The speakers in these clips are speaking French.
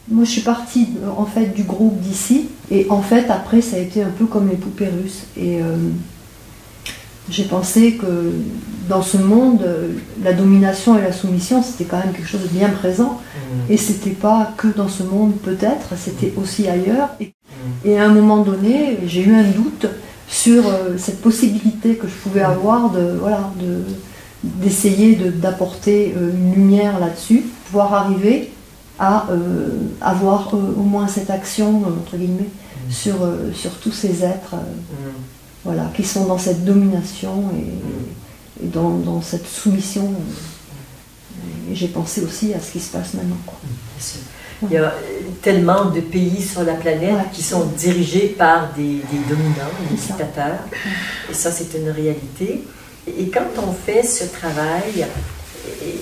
Moi, je suis partie en fait du groupe d'ici, et en fait après ça a été un peu comme les poupées russes. Et j'ai pensé que dans ce monde, la domination et la soumission, c'était quand même quelque chose de bien présent, et c'était pas que dans ce monde peut-être, c'était aussi ailleurs. Et à un moment donné, j'ai eu un doute sur cette possibilité que je pouvais avoir d'essayer d'apporter une lumière là-dessus, pouvoir arriver à avoir au moins cette action, entre guillemets, sur tous ces êtres voilà, qui sont dans cette domination et dans cette soumission. Et j'ai pensé aussi à ce qui se passe maintenant, quoi. Il y a tellement de pays sur la planète qui sont dirigés par des dominants, des dictateurs, et ça c'est une réalité. Et quand on fait ce travail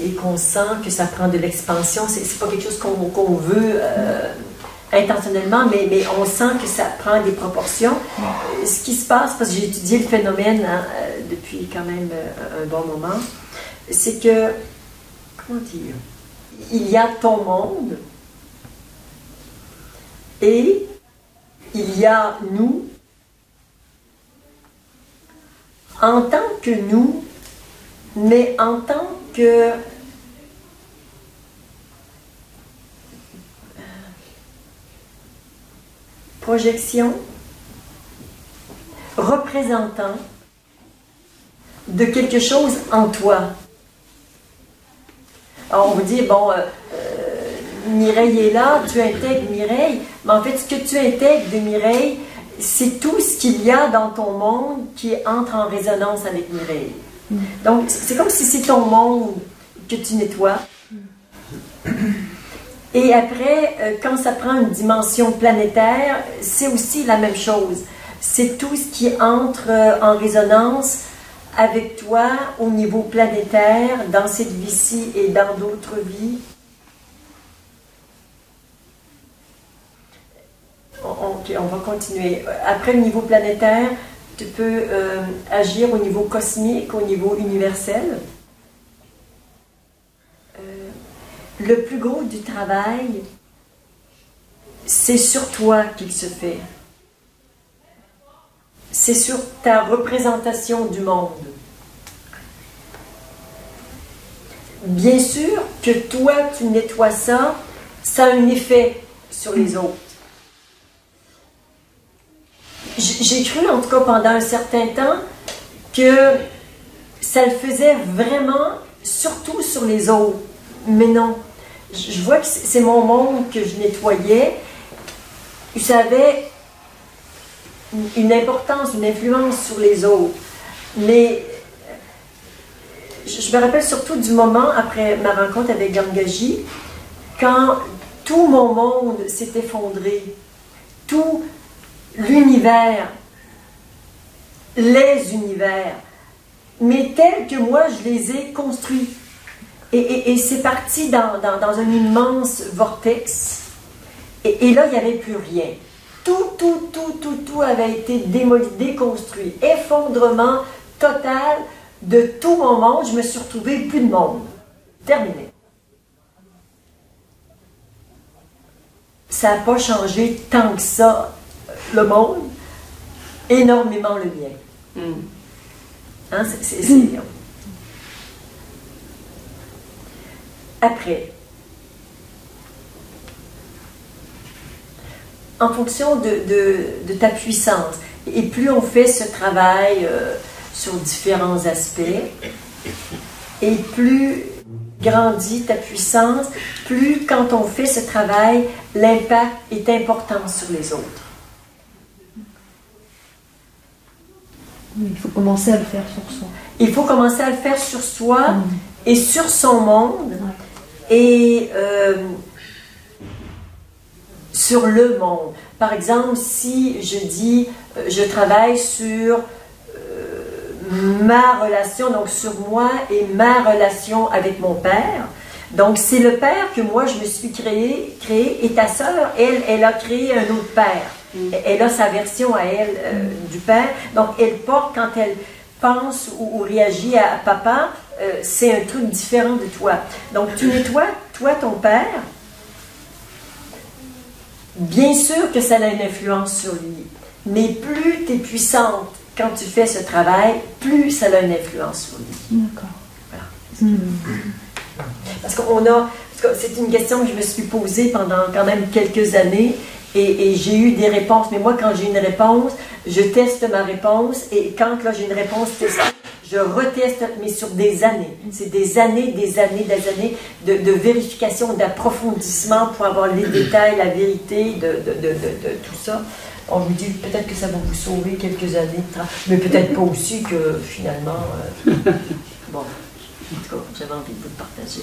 et qu'on sent que ça prend de l'expansion, c'est pas quelque chose qu'on veut intentionnellement, mais on sent que ça prend des proportions. Ce qui se passe, parce que j'ai étudié le phénomène depuis quand même un bon moment, c'est que, comment dire, il y a ton monde et il y a nous. En tant que nous, mais en tant que projection, représentant de quelque chose en toi. Alors on vous dit, bon, Mireille est là, tu intègres Mireille, mais en fait ce que tu intègres de Mireille, c'est tout ce qu'il y a dans ton monde qui entre en résonance avec Mireille. Donc c'est comme si c'est ton monde que tu nettoies. Et après, quand ça prend une dimension planétaire, c'est aussi la même chose. C'est tout ce qui entre en résonance avec toi au niveau planétaire, dans cette vie-ci et dans d'autres vies. Ok, on va continuer. Après le niveau planétaire, tu peux agir au niveau cosmique, au niveau universel. Le plus gros du travail, c'est sur toi qu'il se fait. C'est sur ta représentation du monde. Bien sûr que toi, tu nettoies ça, ça a un effet sur les autres. J'ai cru, en tout cas pendant un certain temps, que ça le faisait vraiment, surtout sur les autres. Mais non, je vois que c'est mon monde que je nettoyais. Ça avait une importance, une influence sur les autres. Mais je me rappelle surtout du moment après ma rencontre avec Gamgaji, quand tout mon monde s'est effondré, tout l'univers, les univers, mais tels que moi je les ai construits. Et c'est parti dans un immense vortex. Et là, il n'y avait plus rien. Tout avait été démoli, déconstruit. Effondrement total de tout mon monde. Je me suis retrouvée plus de monde. Terminé. Ça n'a pas changé tant que ça le monde, énormément le mien. Hein, c'est Après, en fonction de ta puissance, et plus on fait ce travail sur différents aspects, et plus grandit ta puissance, plus quand on fait ce travail, l'impact est important sur les autres. Il faut commencer à le faire sur soi. Il faut commencer à le faire sur soi et sur son monde. Et sur le monde. Par exemple, si je dis, je travaille sur ma relation, donc sur moi et ma relation avec mon père. Donc, c'est le père que moi, je me suis créé et ta sœur, elle a créé un autre père. Elle a sa version à elle du père. Donc, elle porte, quand elle pense ou réagit à papa, c'est un truc différent de toi. Donc, tu nettoies, toi, ton père, bien sûr que ça a une influence sur lui, mais plus tu es puissante quand tu fais ce travail, plus ça a une influence sur lui. D'accord. Voilà. Parce que c'est une question que je me suis posée pendant quand même quelques années et j'ai eu des réponses. Mais moi, quand j'ai une réponse, je teste ma réponse et quand là j'ai une réponse testée, je reteste, mais sur des années. C'est des années de vérification, d'approfondissement pour avoir les détails, la vérité de tout ça. On me dit peut-être que ça va vous sauver quelques années de travail, mais peut-être pas aussi que finalement. Bon, en tout cas, j'avais envie de vous le partager.